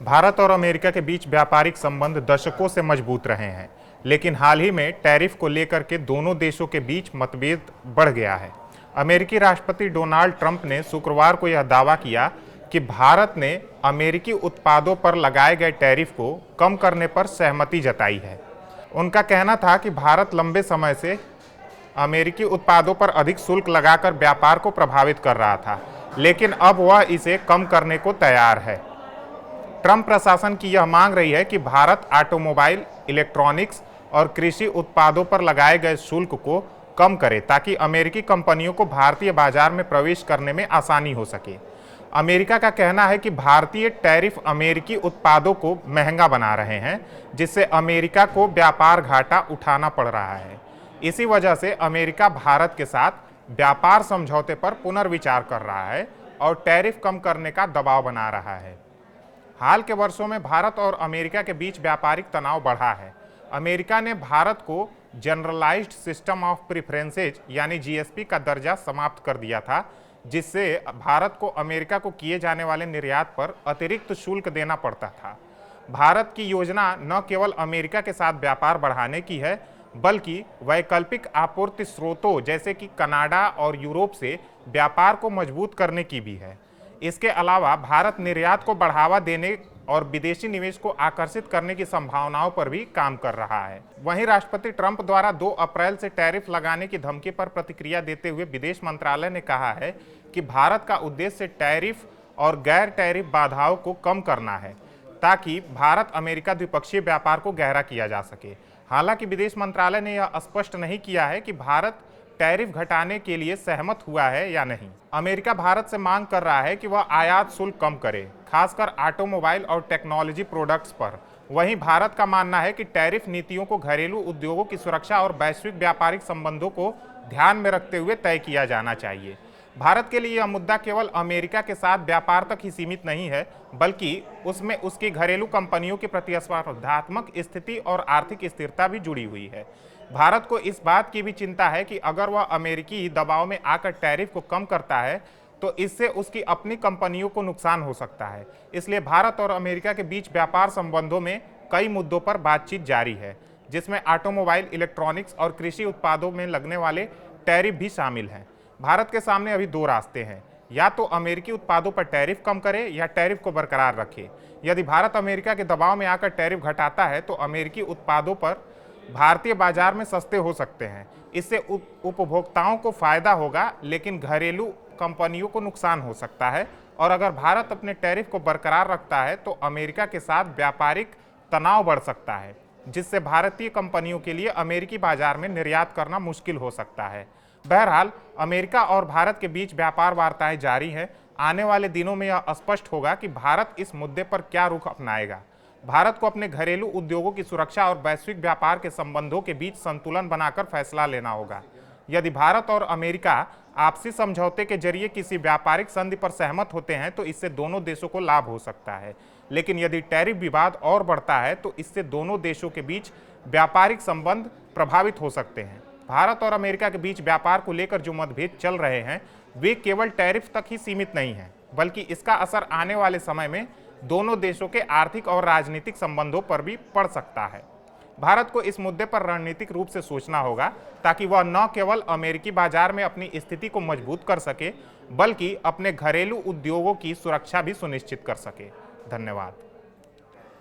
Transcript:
भारत और अमेरिका के बीच व्यापारिक संबंध दशकों से मजबूत रहे हैं, लेकिन हाल ही में टैरिफ को लेकर के दोनों देशों के बीच मतभेद बढ़ गया है। अमेरिकी राष्ट्रपति डोनाल्ड ट्रंप ने शुक्रवार को यह दावा किया कि भारत ने अमेरिकी उत्पादों पर लगाए गए टैरिफ को कम करने पर सहमति जताई है। उनका कहना था कि भारत लंबे समय से अमेरिकी उत्पादों पर अधिक शुल्क लगाकर व्यापार को प्रभावित कर रहा था, लेकिन अब वह इसे कम करने को तैयार है। ट्रंप प्रशासन की यह मांग रही है कि भारत ऑटोमोबाइल, इलेक्ट्रॉनिक्स और कृषि उत्पादों पर लगाए गए शुल्क को कम करे ताकि अमेरिकी कंपनियों को भारतीय बाजार में प्रवेश करने में आसानी हो सके। अमेरिका का कहना है कि भारतीय टैरिफ अमेरिकी उत्पादों को महंगा बना रहे हैं, जिससे अमेरिका को व्यापार घाटा उठाना पड़ रहा है। इसी वजह से अमेरिका भारत के साथ व्यापार समझौते पर पुनर्विचार कर रहा है और टैरिफ कम करने का दबाव बना रहा है। हाल के वर्षों में भारत और अमेरिका के बीच व्यापारिक तनाव बढ़ा है। अमेरिका ने भारत को जनरलाइज्ड सिस्टम ऑफ प्रेफरेंसेज यानी जीएसपी का दर्जा समाप्त कर दिया था, जिससे भारत को अमेरिका को किए जाने वाले निर्यात पर अतिरिक्त शुल्क देना पड़ता था। भारत की योजना न केवल अमेरिका के साथ व्यापार बढ़ाने की है, बल्कि वैकल्पिक आपूर्ति स्रोतों जैसे कि कनाडा और यूरोप से व्यापार को मजबूत करने की भी है। इसके अलावा भारत निर्यात को बढ़ावा देने और विदेशी निवेश को आकर्षित करने की संभावनाओं पर भी काम कर रहा है। वहीं राष्ट्रपति ट्रंप द्वारा 2 अप्रैल से टैरिफ लगाने की धमकी पर प्रतिक्रिया देते हुए विदेश मंत्रालय ने कहा है कि भारत का उद्देश्य टैरिफ और गैर टैरिफ बाधाओं को कम करना है, ताकि भारत अमेरिका द्विपक्षीय व्यापार को गहरा किया जा सके। हालांकि विदेश मंत्रालय ने यह स्पष्ट नहीं किया है कि भारत टैरिफ घटाने के लिए सहमत हुआ है या नहीं। अमेरिका भारत से मांग कर रहा है कि वह आयात शुल्क कम करे, खासकर ऑटोमोबाइल और टेक्नोलॉजी प्रोडक्ट्स पर। वहीं भारत का मानना है कि टैरिफ नीतियों को घरेलू उद्योगों की सुरक्षा और वैश्विक व्यापारिक संबंधों को ध्यान में रखते हुए तय किया जाना चाहिए। भारत के लिए यह मुद्दा केवल अमेरिका के साथ व्यापार तक ही सीमित नहीं है, बल्कि उसमें उसकी घरेलू कंपनियों की प्रतिस्पर्धात्मक स्थिति और आर्थिक स्थिरता भी जुड़ी हुई है। भारत को इस बात की भी चिंता है कि अगर वह अमेरिकी दबाव में आकर टैरिफ को कम करता है तो इससे उसकी अपनी कंपनियों को नुकसान हो सकता है। इसलिए भारत और अमेरिका के बीच व्यापार संबंधों में कई मुद्दों पर बातचीत जारी है, जिसमें ऑटोमोबाइल, इलेक्ट्रॉनिक्स और कृषि उत्पादों में लगने वाले टैरिफ भी शामिल हैं। भारत के सामने अभी 2 रास्ते हैं, या तो अमेरिकी उत्पादों पर टैरिफ कम करे या टैरिफ को बरकरार रखे। यदि भारत अमेरिका के दबाव में आकर टैरिफ घटाता है तो अमेरिकी उत्पादों पर भारतीय बाजार में सस्ते हो सकते हैं। इससे उपभोक्ताओं को फायदा होगा, लेकिन घरेलू कंपनियों को नुकसान हो सकता है। और अगर भारत अपने टैरिफ को बरकरार रखता है तो अमेरिका के साथ व्यापारिक तनाव बढ़ सकता है, जिससे भारतीय कंपनियों के लिए अमेरिकी बाजार में निर्यात करना मुश्किल हो सकता है। बहरहाल, अमेरिका और भारत के बीच व्यापार वार्ताएं जारी हैं। आने वाले दिनों में यह स्पष्ट होगा कि भारत इस मुद्दे पर क्या रुख अपनाएगा। भारत को अपने घरेलू उद्योगों की सुरक्षा और वैश्विक व्यापार के संबंधों के बीच संतुलन बनाकर फैसला लेना होगा। यदि भारत और अमेरिका आपसी समझौते के जरिए किसी व्यापारिक संधि पर सहमत होते हैं तो इससे दोनों देशों को लाभ हो सकता है, लेकिन यदि टैरिफ विवाद और बढ़ता है तो इससे दोनों देशों के बीच व्यापारिक संबंध प्रभावित हो सकते हैं। भारत और अमेरिका के बीच व्यापार को लेकर जो मतभेद चल रहे हैं वे केवल टैरिफ तक ही सीमित नहीं हैं, बल्कि इसका असर आने वाले समय में दोनों देशों के आर्थिक और राजनीतिक संबंधों पर भी पड़ सकता है। भारत को इस मुद्दे पर रणनीतिक रूप से सोचना होगा, ताकि वह न केवल अमेरिकी बाजार में अपनी स्थिति को मजबूत कर सके, बल्कि अपने घरेलू उद्योगों की सुरक्षा भी सुनिश्चित कर सके। धन्यवाद।